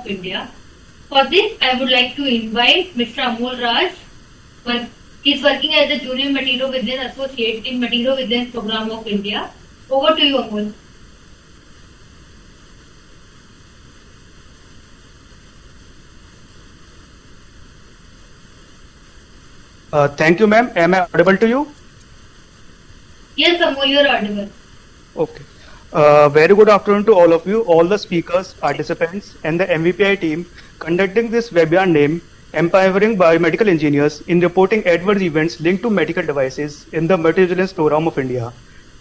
of India. For this, I would like to invite Mr. Amol Raj. He is working as a Junior Material Vigilance Associate in Material Vigilance Program of India. Over to you, Amol. Thank you, ma'am. Am I audible to you? Yes, Amol, you are audible. Okay. Very good afternoon to all of you, all the speakers, participants, and the MVPI team conducting this webinar named Empowering Biomedical Engineers in Reporting Adverse Events Linked to Medical Devices in the Material Vigilance Program of India.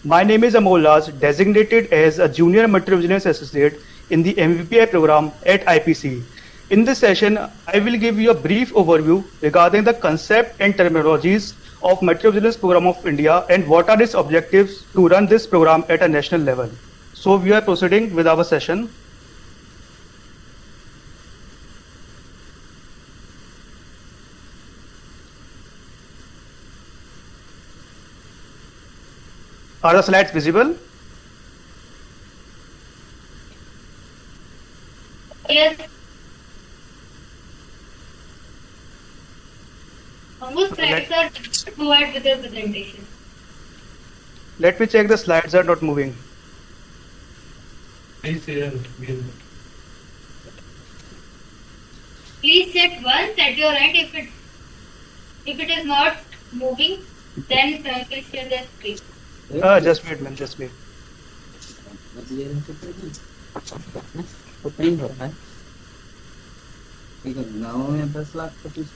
My name is Amol Raj, designated as a Junior Material Vigilance Associate in the MVPI program at IPC. In this session, I will give you a brief overview regarding the concept and terminologies of Material Vigilance Program of India and what are its objectives to run this program at a national level. So we are proceeding with our session. Are the slides visible? Yes. Amol, slides are provide with your presentation. Let me check the slides are not moving. Please check once at your end. If it is not moving, then please share the screen. Just wait, ma'am. Just wait.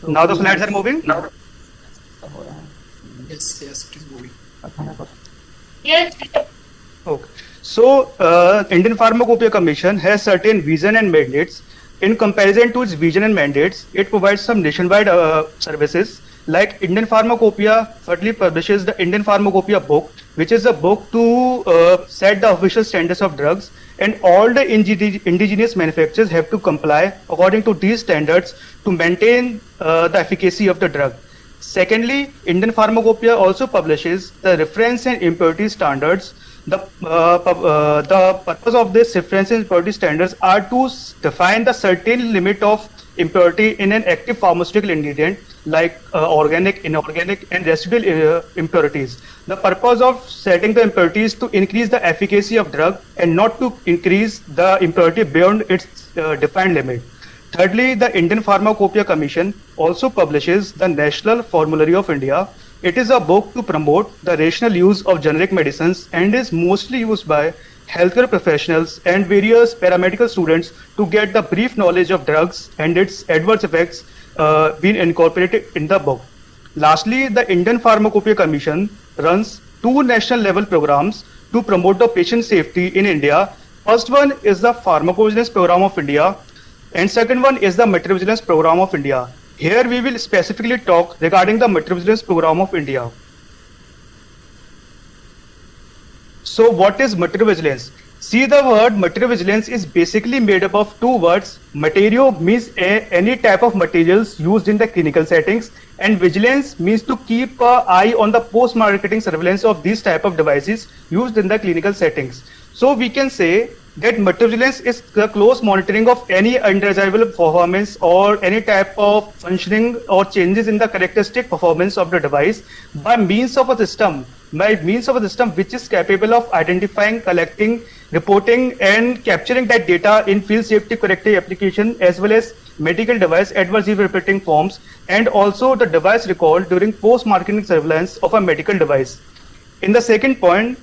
Now the slides are moving. Yes, it is moving. Yes. Okay. So, Indian Pharmacopoeia Commission has certain vision and mandates. In comparison to its vision and mandates, it provides some nationwide services. Like Indian Pharmacopoeia thirdly publishes the Indian Pharmacopoeia book, which is a book to set the official standards of drugs, and all the indigenous manufacturers have to comply according to these standards to maintain the efficacy of the drug. Secondly, Indian Pharmacopoeia also publishes the reference and impurity standards. The purpose of this reference and impurity standards are to define the certain limit of impurity in an active pharmaceutical ingredient like organic, inorganic, and residual impurities. The purpose of setting the impurities to increase the efficacy of drug and not to increase the impurity beyond its defined limit. Thirdly, the Indian Pharmacopoeia Commission also publishes the National Formulary of India. It is a book to promote the rational use of generic medicines and is mostly used by healthcare professionals and various paramedical students to get the brief knowledge of drugs and its adverse effects being incorporated in the book. Lastly, the Indian Pharmacopoeia Commission runs 2 national level programs to promote the patient safety in India. First one is the Pharmacovigilance Program of India and second one is the Material Vigilance Program of India. Here we will specifically talk regarding the Material Vigilance Program of India. So what is material vigilance? See, the word material vigilance is basically made up of 2 words. Material means any type of materials used in the clinical settings, and vigilance means to keep an eye on the post-marketing surveillance of these type of devices used in the clinical settings. So we can say that material vigilance is the close monitoring of any undesirable performance or any type of functioning or changes in the characteristic performance of the device by means of a system which is capable of identifying, collecting, reporting and capturing that data in field safety corrective application as well as medical device adverse event reporting forms and also the device recall during post-marketing surveillance of a medical device. In the second point,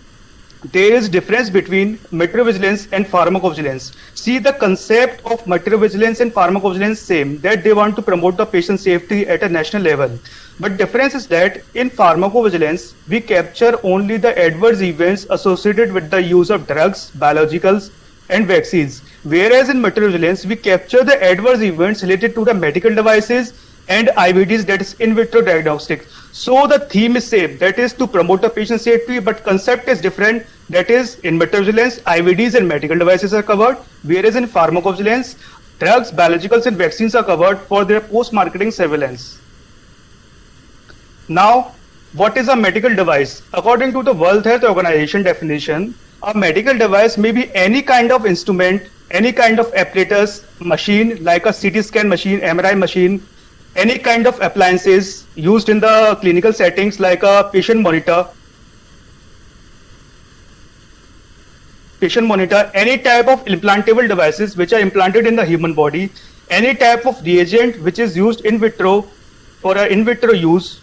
there is difference between material vigilance and pharmacovigilance. See, the concept of material vigilance and pharmacovigilance same, that they want to promote the patient safety at a national level. But difference is that in pharmacovigilance, we capture only the adverse events associated with the use of drugs, biologicals, and vaccines. Whereas in material vigilance, we capture the adverse events related to the medical devices and IVDs, that is in vitro diagnostic. So the theme is same, that is to promote the patient safety, but concept is different. That is in material vigilance, IVDs and medical devices are covered, whereas in pharmacovigilance, drugs, biologicals and vaccines are covered for their post-marketing surveillance. Now, what is a medical device? According to the World Health Organization definition, a medical device may be any kind of instrument, any kind of apparatus machine like a CT scan machine, MRI machine, any kind of appliances used in the clinical settings like a patient monitor, any type of implantable devices which are implanted in the human body, any type of reagent which is used in vitro for a in vitro use,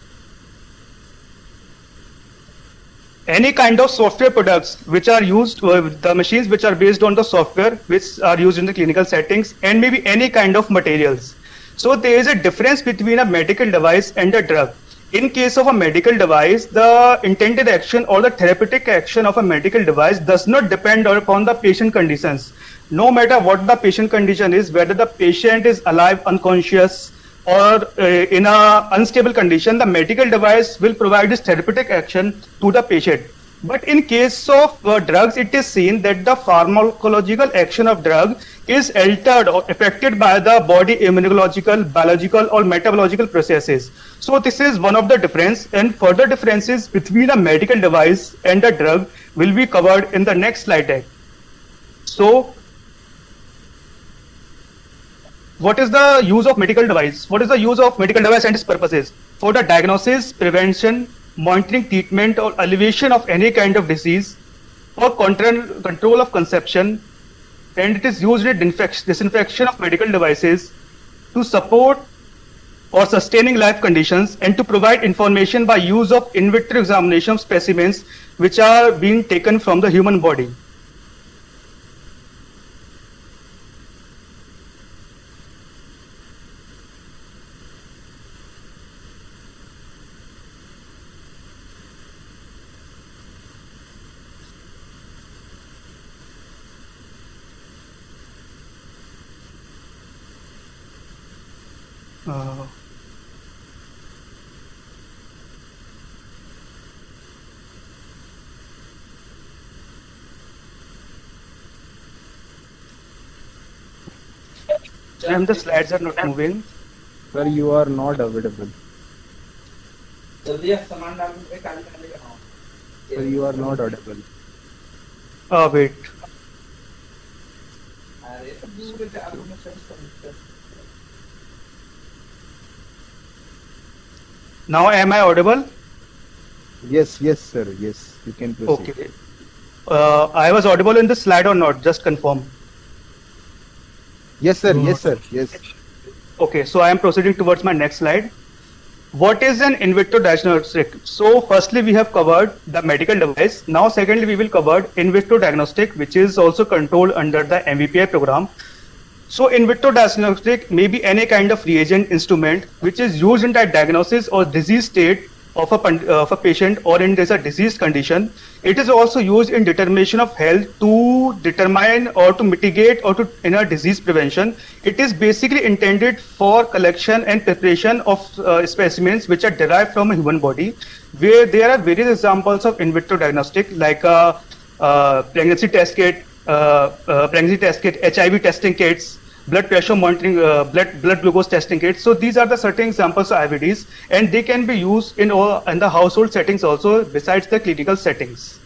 any kind of software products which are used, the machines which are based on the software which are used in the clinical settings, and maybe any kind of materials. So there is a difference between a medical device and a drug. In case of a medical device, the intended action or the therapeutic action of a medical device does not depend upon the patient conditions. No matter what the patient condition is, whether the patient is alive, unconscious, or in a unstable condition, the medical device will provide this therapeutic action to the patient. But in case of drugs, it is seen that the pharmacological action of drug is altered or affected by the body immunological, biological or metabological processes. So this is one of the difference, and further differences between a medical device and a drug will be covered in the next slide deck. So what is the use of medical device? What is the use of medical device and its purposes? For the diagnosis, prevention, monitoring, treatment or alleviation of any kind of disease, for control of conception, and it is used in disinfection of medical devices to support or sustaining life conditions, and to provide information by use of in vitro examination of specimens which are being taken from the human body. And the slides are not moving. Sir, you are not available. Sir, you are not audible. Wait. Now am I audible? Yes, sir. Yes, you can proceed. Okay. I was audible in this slide or not? Just confirm. Yes, sir. Yes. Okay, so I am proceeding towards my next slide. What is an in vitro diagnostic? So firstly, we have covered the medical device. Now secondly, we will cover in vitro diagnostic, which is also controlled under the MVPI program. So in vitro diagnostic may be any kind of reagent instrument which is used in the diagnosis or disease state of a patient, or in a disease condition. It is also used in determination of health to determine or to mitigate or to in a disease prevention. It is basically intended for collection and preparation of specimens which are derived from a human body, where there are various examples of in vitro diagnostic like pregnancy test kit, HIV testing kits, blood pressure monitoring, blood glucose testing kits. So these are the certain examples of IVDs, and they can be used in the household settings also, besides the clinical settings.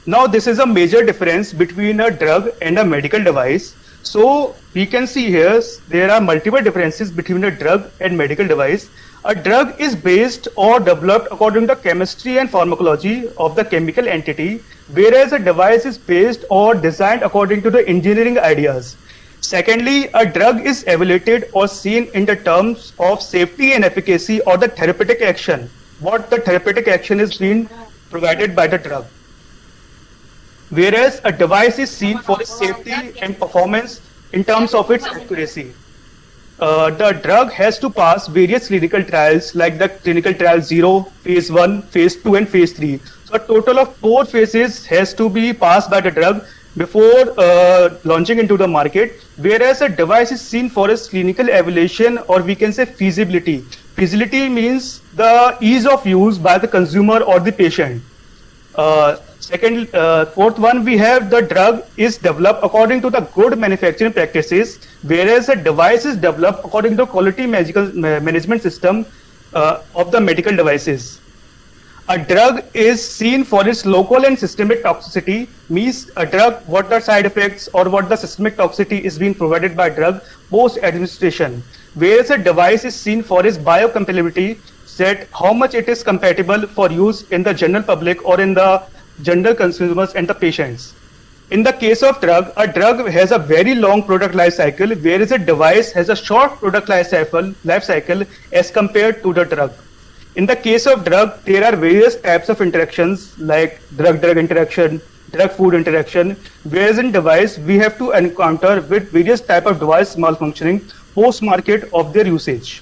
Now this is a major difference between a drug and a medical device. So we can see here there are multiple differences between a drug and medical device. A drug is based or developed according to the chemistry and pharmacology of the chemical entity, whereas a device is based or designed according to the engineering ideas. Secondly, a drug is evaluated or seen in the terms of safety and efficacy or the therapeutic action. What the therapeutic action is being provided by the drug. Whereas a device is seen for its safety and performance in terms of its accuracy. The drug has to pass various clinical trials like the clinical trial 0, phase 1, phase 2 and phase 3. So a total of 4 phases has to be passed by the drug before launching into the market, whereas a device is seen for its clinical evaluation, or we can say feasibility. Feasibility means the ease of use by the consumer or the patient. Fourth one, we have the drug is developed according to the good manufacturing practices, whereas a device is developed according to quality management system of the medical devices. A drug is seen for its local and systemic toxicity, means a drug, what the side effects or what the systemic toxicity is being provided by drug post administration. Whereas a device is seen for its biocompatibility, that how much it is compatible for use in the general public or in the general consumers and the patients. In the case of drug, a drug has a very long product life cycle, whereas a device has a short product life cycle as compared to the drug. In the case of drug, there are various types of interactions like drug-drug interaction, drug-food interaction, whereas in device, we have to encounter with various type of device malfunctioning post-market of their usage.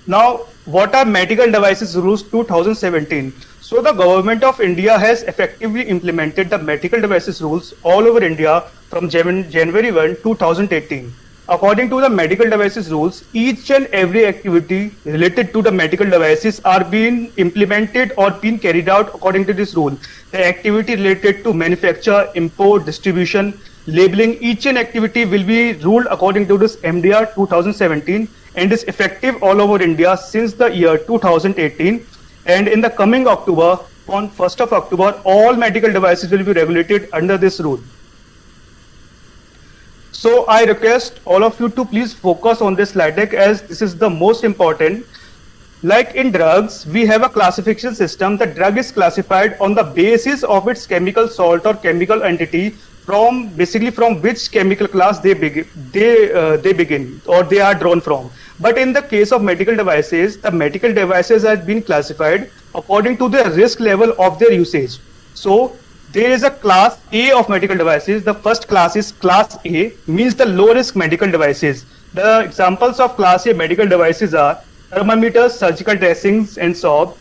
Now, what are medical devices rules 2017? So the government of India has effectively implemented the medical devices rules all over India from January 1, 2018. According to the medical devices rules, each and every activity related to the medical devices are being implemented or being carried out according to this rule. The activity related to manufacture, import, distribution, labeling, each and activity will be ruled according to this MDR 2017 and is effective all over India since the year 2018. And in the coming October, on 1st of October, all medical devices will be regulated under this rule. So I request all of you to please focus on this slide deck as this is the most important. Like in drugs, we have a classification system. The drug is classified on the basis of its chemical salt or chemical entity from basically from which chemical class they begin or they are drawn from. But in the case of medical devices, the medical devices have been classified according to the risk level of their usage. So there is a class A of medical devices. The first class is class A, means the low risk medical devices. The examples of class A medical devices are thermometers, surgical dressings, and so on.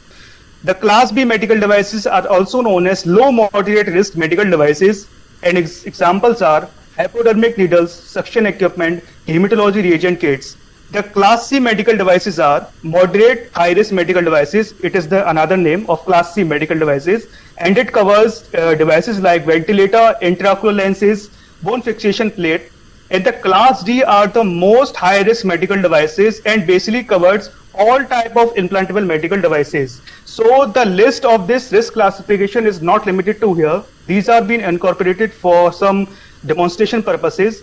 The class B medical devices are also known as low moderate risk medical devices, and examples are hypodermic needles, suction equipment, hematology reagent kits. The class C medical devices are moderate high risk medical devices. It is the another name of class C medical devices, and it covers devices like ventilator, intraocular lenses, bone fixation plate. And the class D are the most high risk medical devices and basically covers all type of implantable medical devices. So the list of this risk classification is not limited to here. These are being incorporated for some demonstration purposes.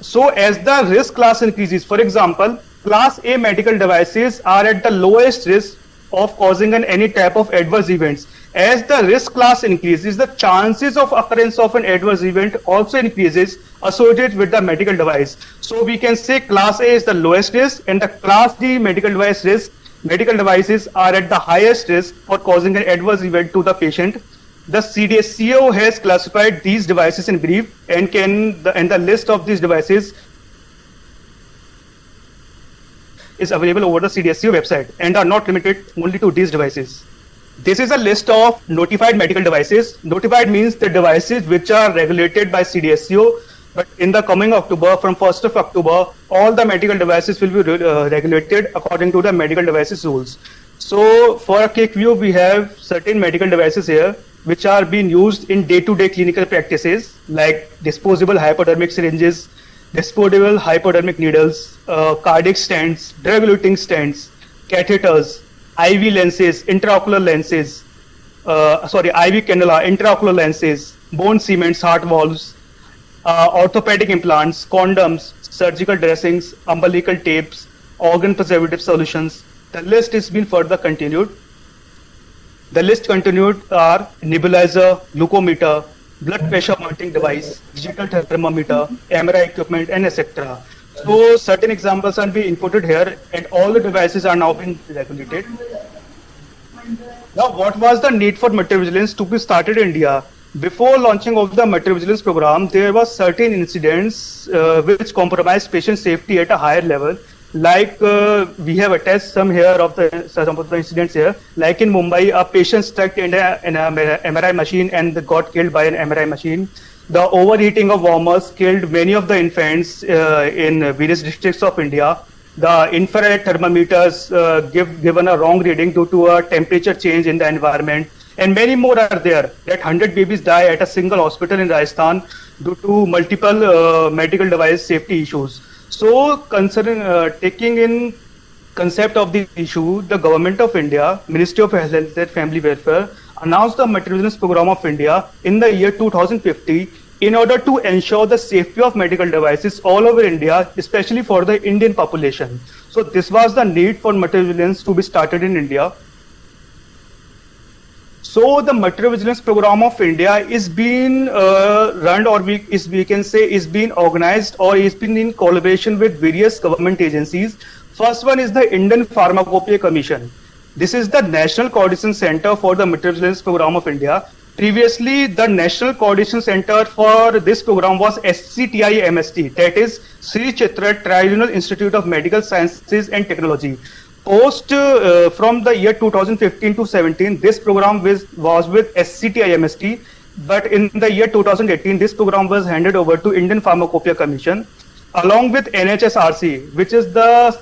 So as the risk class increases, for example, class A medical devices are at the lowest risk of causing any type of adverse events. As the risk class increases, the chances of occurrence of an adverse event also increases associated with the medical device. So we can say class A is the lowest risk and the class D medical devices are at the highest risk for causing an adverse event to the patient. The CDSCO has classified these devices in brief and the list of these devices is available over the CDSCO website and are not limited only to these devices. This is a list of notified medical devices. Notified means the devices which are regulated by CDSCO, but in the coming October, from 1st of October, all the medical devices will be regulated according to the medical devices rules. So for a quick view, we have certain medical devices here which are being used in day-to-day clinical practices like disposable hypodermic syringes, disposable hypodermic needles, cardiac stents, drug-eluting stents, catheters, IV lenses, intraocular lenses, IV cannula, intraocular lenses, bone cements, heart valves, orthopedic implants, condoms, surgical dressings, umbilical tapes, organ preservative solutions. The list is being further continued. The list continued are nebulizer, glucometer, blood pressure monitoring device, digital thermometer, MRI equipment, and etc. So certain examples are being inputted here, and all the devices are now being regulated. Now, what was the need for material to be started in India? Before launching of the material program, there was certain incidents which compromised patient safety at a higher level. Like we have attached some here of some of the incidents here. Like in Mumbai, a patient stuck in an MRI machine and got killed by an MRI machine. The overheating of warmers killed many of the infants in various districts of India. The infrared thermometers given a wrong reading due to a temperature change in the environment. And many more are there. That 100 babies die at a single hospital in Rajasthan due to multiple medical device safety issues. So, taking in concept of the issue, the Government of India, Ministry of Health and Family Welfare, announced the Material Vigilance Program of India in the year 2050 in order to ensure the safety of medical devices all over India, especially for the Indian population. So this was the need for material vigilance to be started in India. So the Material Vigilance Program of India is being run, or we can say is being organized, or is being in collaboration with various government agencies. First one is the Indian Pharmacopoeia Commission. This is the National Coordination Center for the Material Vigilance Program of India. Previously, the National Coordination Center for this program was SCTI-MST, that is Sri Chitra Tri-Regional Institute of Medical Sciences and Technology. From the year 2015 to 17, this program was with SCTI-MST, but in the year 2018, this program was handed over to Indian Pharmacopoeia Commission, along with NHSRC, which is the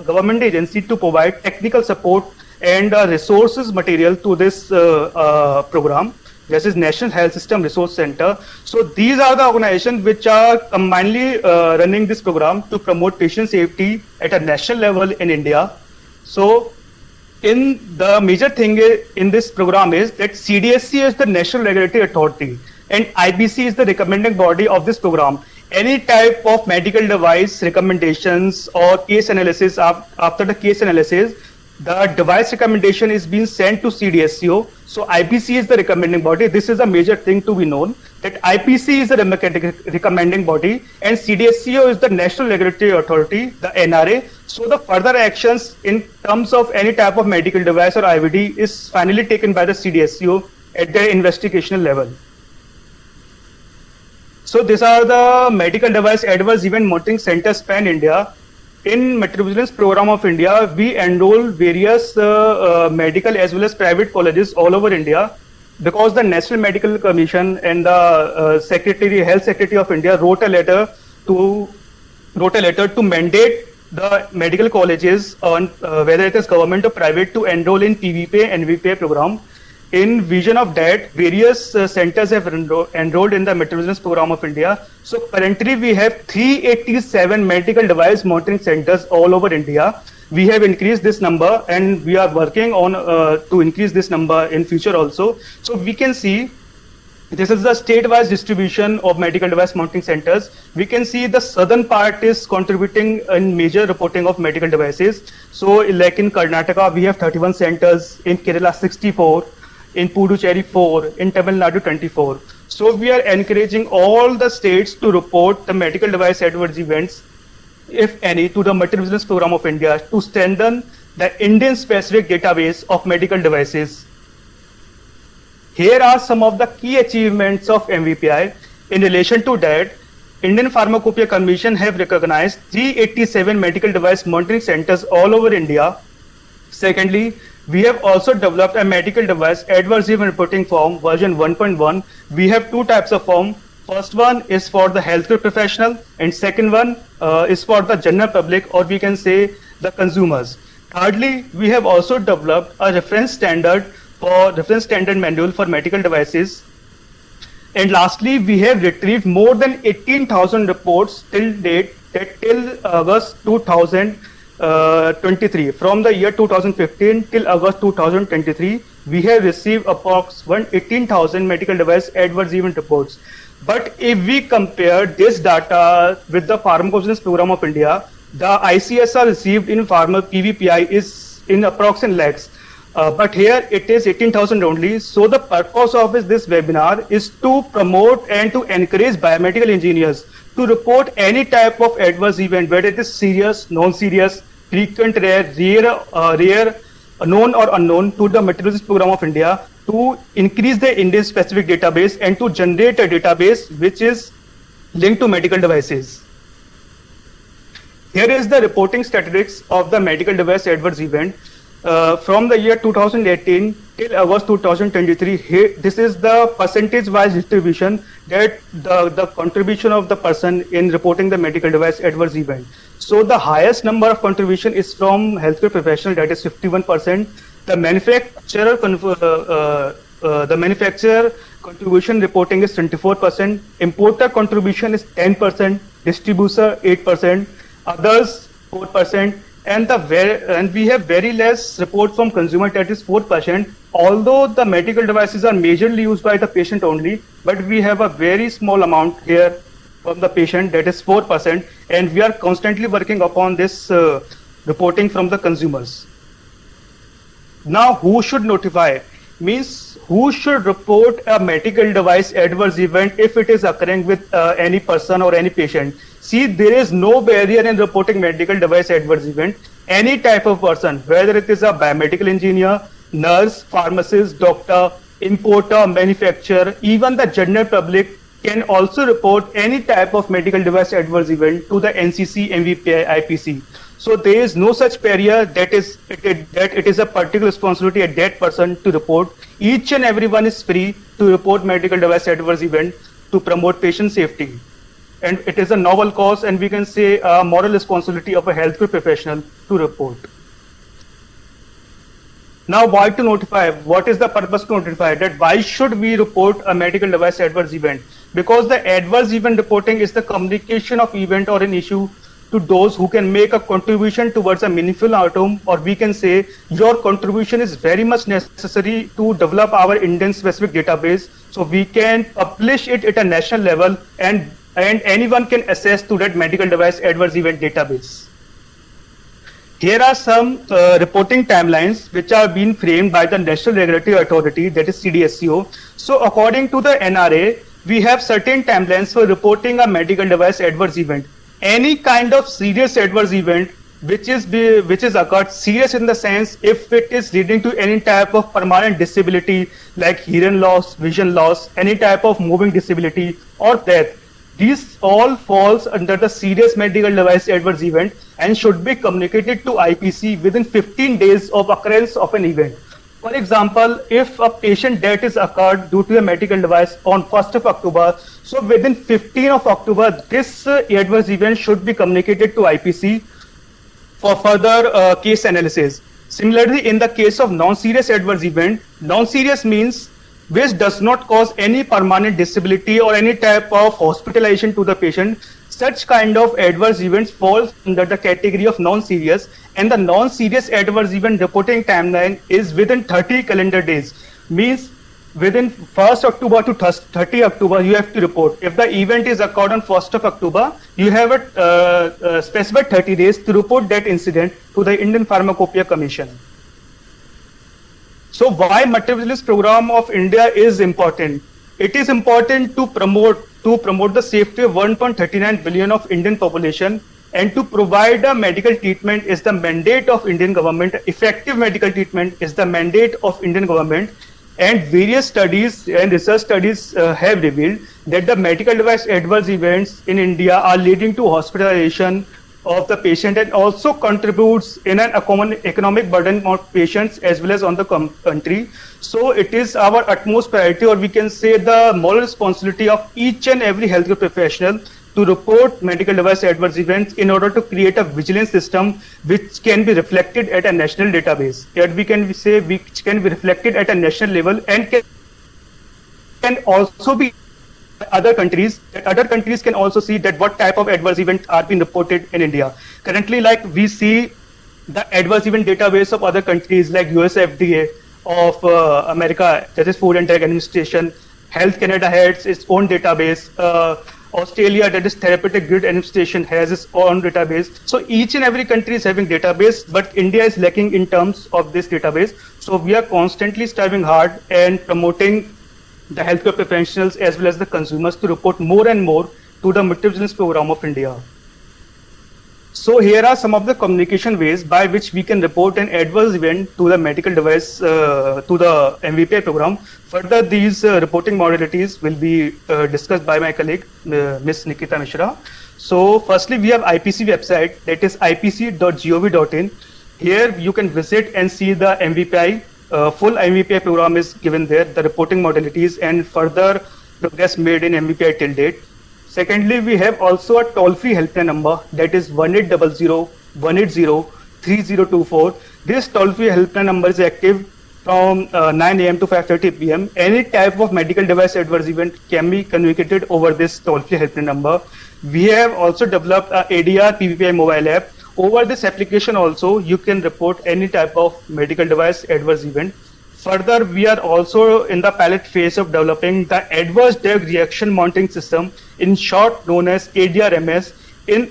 government agency to provide technical support and resources material to this program. This is National Health System Resource Center. So these are the organizations which are combinedly running this program to promote patient safety at a national level in India. So in the major thing in this program is that CDSC is the National Regulatory Authority and IBC is the recommending body of this program. Any type of medical device recommendations or case analysis, after the case analysis, the device recommendation is being sent to CDSCO. So IPC is the recommending body. This is a major thing to be known, that IPC is the recommending body and CDSCO is the National Regulatory Authority, the NRA. So the further actions in terms of any type of medical device or IVD is finally taken by the CDSCO at the investigational level. So these are the medical device adverse event monitoring centers pan India. In Material Vigilance Program of India, we enroll various medical as well as private colleges all over India, because the National Medical Commission and the Health Secretary of India wrote a letter to mandate the medical colleges on whether it is government or private to enroll in PVPA and NVPA program. In vision of that, various centers have enrolled in the Material Vigilance Program of India. So currently we have 387 medical device monitoring centers all over India. We have increased this number and we are working on to increase this number in future also. So we can see this is the state-wise distribution of medical device monitoring centers. We can see the southern part is contributing in major reporting of medical devices. So like in Karnataka, we have 31 centers, in Kerala 64, in Puducherry 4, in Tamil Nadu 24. So we are encouraging all the states to report the medical device adverse events, if any, to the Material Vigilance Program of India to strengthen the Indian specific database of medical devices. Here are some of the key achievements of MVPI. In relation to that, Indian Pharmacopoeia Commission have recognized 387 medical device monitoring centers all over India. Secondly, we have also developed a medical device adverse event reporting form version 1.1. We have two types of form. First one is for the healthcare professional and second one is for the general public, or we can say the consumers. Thirdly, we have also developed a reference standard manual for medical devices. And lastly, we have retrieved more than 18,000 reports till date, till August 2023. From the year 2015 till August 2023, we have received approximately 18,000 medical device adverse event reports. But if we compare this data with the Pharmacovigilance Program of India, the ICSR received in pharma PVPI is in approximate lakhs. But here it is 18,000 only. So the purpose of this webinar is to promote and to encourage biomedical engineers to report any type of adverse event, whether it is serious, non-serious, frequent, rare, known or unknown, to the Material Vigilance Program of India to increase the Indian specific database and to generate a database which is linked to medical devices. Here is the reporting statistics of the medical device adverse event. From the year 2018 till August 2023, this is the percentage-wise distribution, that the contribution of the person in reporting the medical device adverse event. So the highest number of contribution is from healthcare professional, that is 51%. The manufacturer contribution reporting is 24%. Importer contribution is 10%. Distributor 8%. Others 4%. and we have very less report from consumer, that is 4%. Although the medical devices are majorly used by the patient only, but we have a very small amount here from the patient, that is 4%, and we are constantly working upon this reporting from the consumers. Now, who should notify? Means who should report a medical device adverse event if it is occurring with any person or any patient? See, there is no barrier in reporting medical device adverse event. Any type of person, whether it is a biomedical engineer, nurse, pharmacist, doctor, importer, manufacturer, even the general public can also report any type of medical device adverse event to the NCC, MVPI, IPC. So there is no such barrier that it is a particular responsibility at that person to report. Each and everyone is free to report medical device adverse event to promote patient safety. And it is a novel cause, and we can say a moral responsibility of a healthcare professional to report. Now, why to notify? What is the purpose to notify? That why should we report a medical device adverse event? Because the adverse event reporting is the communication of event or an issue to those who can make a contribution towards a meaningful outcome, or we can say your contribution is very much necessary to develop our Indian specific database, so we can publish it at a national level, and anyone can access to that medical device adverse event database. Here are some reporting timelines which are being framed by the National Regulatory Authority, that is CDSCO. So according to the NRA, we have certain timelines for reporting a medical device adverse event. Any kind of serious adverse event which is occurred, serious in the sense if it is leading to any type of permanent disability like hearing loss, vision loss, any type of moving disability or death, these all falls under the serious medical device adverse event and should be communicated to IPC within 15 days of occurrence of an event. For example, if a patient death is occurred due to a medical device on 1st of October, so within 15th of October, this adverse event should be communicated to IPC for further case analysis. Similarly, in the case of non-serious adverse event, non-serious means which does not cause any permanent disability or any type of hospitalization to the patient. Such kind of adverse events fall under the category of non-serious, and the non-serious adverse event reporting timeline is within 30 calendar days. Means within 1st October to 30 October you have to report. If the event is occurred on 1st of October, you have a specified 30 days to report that incident to the Indian Pharmacopoeia Commission. So why multi-vigilance program of India is important? It is important to promote the safety of 1.39 billion of Indian population, and to provide a medical treatment is the mandate of Indian government. Effective medical treatment is the mandate of Indian government, and various studies and research studies have revealed that the medical device adverse events in India are leading to hospitalization of the patient and also contributes in an economic burden on patients as well as on the country. So it is our utmost priority, or we can say the moral responsibility of each and every healthcare professional to report medical device adverse events in order to create a vigilance system which can be reflected at a national database. That we can say which can be reflected at a national level and can also be other countries, that other countries can also see that what type of adverse events are being reported in India. Currently, like we see the adverse event database of other countries like US FDA, of America, that is Food and Drug Administration. Health Canada has its own database. Australia, that is Therapeutic Goods Administration, has its own database. So each and every country is having database, but India is lacking in terms of this database. So we are constantly striving hard and promoting the healthcare professionals as well as the consumers to report more and more to the multi-vigilance program of India. So here are some of the communication ways by which we can report an adverse event to the medical device, to the MVPI program. Further, these reporting modalities will be discussed by my colleague, Ms. Nikita Mishra. So firstly, we have IPC website, that is ipc.gov.in. Here you can visit and see the MVPI. Full MVPI program is given there, the reporting modalities and further progress made in MVPI till date. Secondly, we have also a toll-free helpline number, that is 1800-180-3024. This toll-free helpline number is active from 9 a.m. to 5:30 p.m. Any type of medical device adverse event can be communicated over this toll-free helpline number. We have also developed a ADR PVPI mobile app. Over this application also, you can report any type of medical device adverse event. Further, we are also in the pilot phase of developing the adverse drug reaction monitoring system, in short known as ADRMS.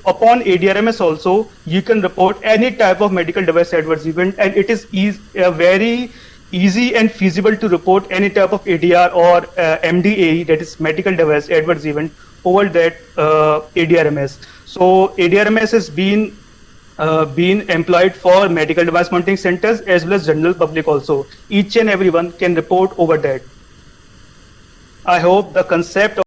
Upon ADRMS also, you can report any type of medical device adverse event, and it is very easy and feasible to report any type of ADR or MDAE, that is medical device adverse event, over that ADRMS. So ADRMS has been employed for medical device monitoring centers as well as general public also. Each and everyone can report over that. I hope the concept